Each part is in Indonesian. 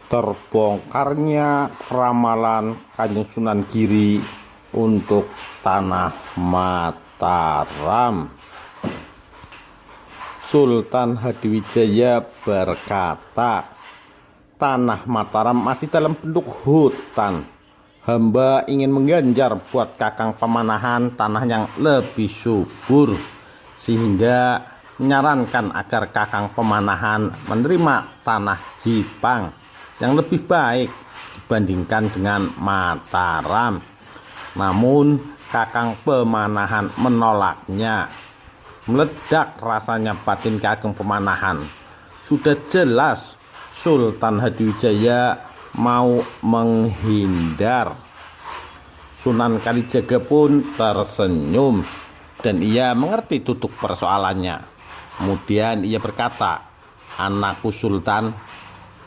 Terbongkarnya ramalan Kanjeng Sunan Giri untuk tanah Mataram. Sultan Hadiwijaya berkata, tanah Mataram masih dalam bentuk hutan. Hamba ingin mengganjar buat Kakang Pemanahan tanah yang lebih subur, sehingga menyarankan agar Kakang Pemanahan menerima tanah Jipang yang lebih baik dibandingkan dengan Mataram. Namun Kakang Pemanahan menolaknya. Meledak rasanya batin Kakang Pemanahan. Sudah jelas Sultan Hadiwijaya mau menghindar. Sunan Kalijaga pun tersenyum dan ia mengerti duduk persoalannya. Kemudian ia berkata, anakku Sultan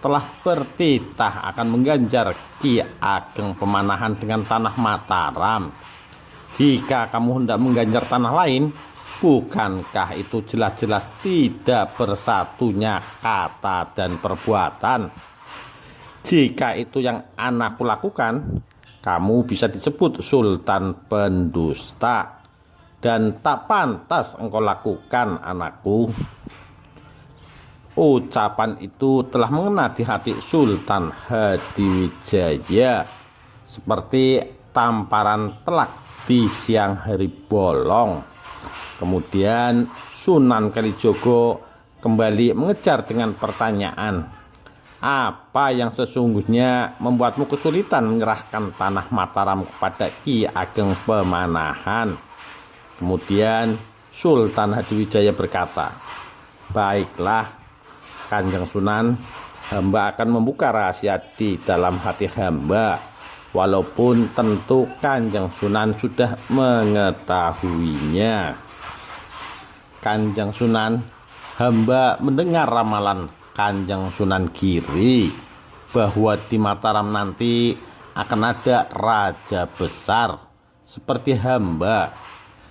telah bertitah akan mengganjar Ki Ageng Pemanahan dengan tanah Mataram. Jika kamu hendak mengganjar tanah lain, bukankah itu jelas-jelas tidak bersatunya kata dan perbuatan? Jika itu yang anakku lakukan, kamu bisa disebut Sultan pendusta, dan tak pantas engkau lakukan, anakku. Ucapan itu telah mengena di hati Sultan Hadiwijaya seperti tamparan telak di siang hari bolong. Kemudian Sunan Kalijogo kembali mengejar dengan pertanyaan, apa yang sesungguhnya membuatmu kesulitan menyerahkan tanah Mataram kepada Ki Ageng Pemanahan? Kemudian Sultan Hadiwijaya berkata, baiklah Kanjeng Sunan, hamba akan membuka rahasia di dalam hati hamba, walaupun tentu Kanjeng Sunan sudah mengetahuinya. Kanjeng Sunan, hamba mendengar ramalan Kanjeng Sunan Giri bahwa di Mataram nanti akan ada raja besar seperti hamba.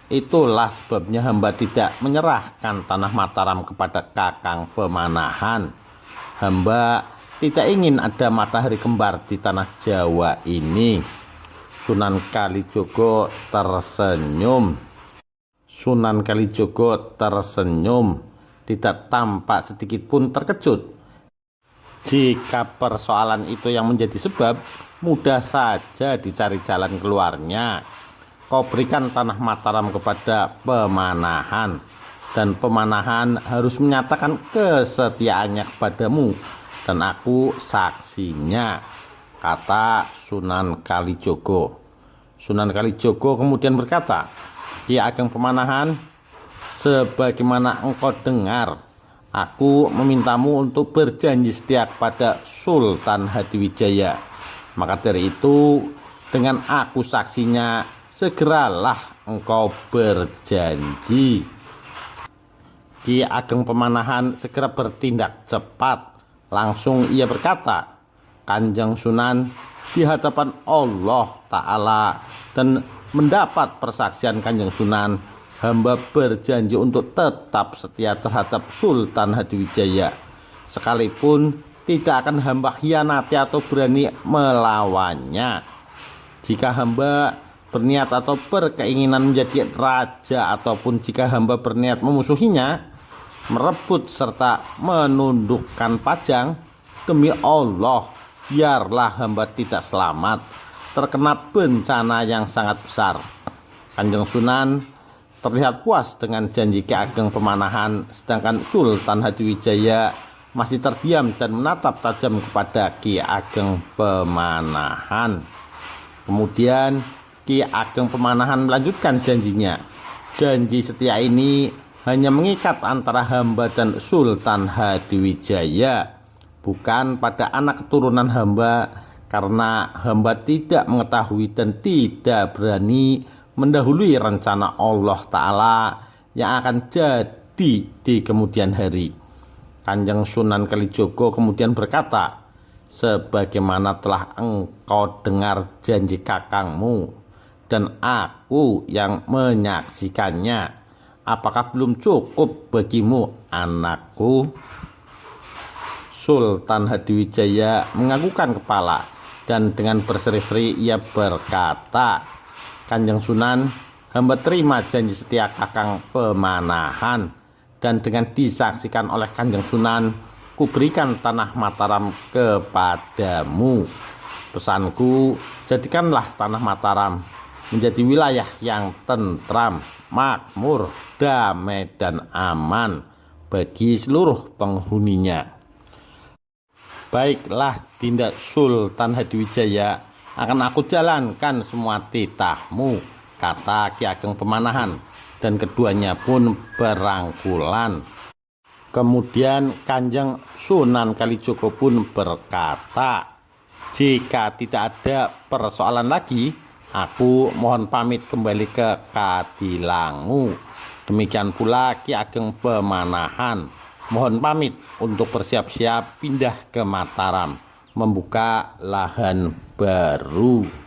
Itulah sebabnya hamba tidak menyerahkan tanah Mataram kepada Kakang Pemanahan. Hamba tidak ingin ada matahari kembar di tanah Jawa ini. Sunan Kalijogo tersenyum. Sunan Kalijogo tersenyum, tidak tampak sedikit pun terkejut. Jika persoalan itu yang menjadi sebab, mudah saja dicari jalan keluarnya. Kau berikan tanah Mataram kepada Pemanahan, dan Pemanahan harus menyatakan kesetiaannya kepadamu, dan aku saksinya, kata Sunan Kalijogo. Sunan Kalijogo kemudian berkata, Ki Ageng Pemanahan, sebagaimana engkau dengar, aku memintamu untuk berjanji setia kepada Sultan Hadiwijaya. Maka dari itu, dengan aku saksinya, segeralah engkau berjanji. Ki Ageng Pemanahan segera bertindak cepat. Langsung ia berkata, Kanjeng Sunan, di hadapan Allah Ta'ala dan mendapat persaksian Kanjeng Sunan, hamba berjanji untuk tetap setia terhadap Sultan Hadiwijaya, sekalipun tidak akan hamba khianati atau berani melawannya. Jika hamba berniat atau berkeinginan menjadi raja, ataupun jika hamba berniat memusuhinya, merebut serta menundukkan Pajang, demi Allah, biarlah hamba tidak selamat terkena bencana yang sangat besar. Kanjeng Sunan terlihat puas dengan janji Ki Ageng Pemanahan, sedangkan Sultan Hadiwijaya masih terdiam dan menatap tajam kepada Ki Ageng Pemanahan. Kemudian Ki Ageng Pemanahan melanjutkan janjinya. Janji setia ini hanya mengikat antara hamba dan Sultan Hadiwijaya, bukan pada anak keturunan hamba, karena hamba tidak mengetahui dan tidak berani mendahului rencana Allah Ta'ala yang akan jadi di kemudian hari. Kanjeng Sunan Kalijogo kemudian berkata, sebagaimana telah engkau dengar janji kakangmu dan aku yang menyaksikannya, apakah belum cukup bagimu, anakku? Sultan Hadiwijaya menganggukkan kepala dan dengan berseri-seri ia berkata, "Kanjeng Sunan, hamba terima janji setia Kakang Pemanahan, dan dengan disaksikan oleh Kanjeng Sunan, kuberikan tanah Mataram kepadamu. Pesanku, jadikanlah tanah Mataram menjadi wilayah yang tentram, makmur, damai, dan aman bagi seluruh penghuninya." "Baiklah, Dinda Sultan Hadiwijaya, akan aku jalankan semua titahmu," kata Ki Ageng Pemanahan, dan keduanya pun berangkulan. Kemudian Kanjeng Sunan Kalijogo pun berkata, "Jika tidak ada persoalan lagi, aku mohon pamit kembali ke Kadilangu. Demikian pula Ki Ageng Pemanahan mohon pamit untuk bersiap-siap pindah ke Mataram, membuka lahan baru."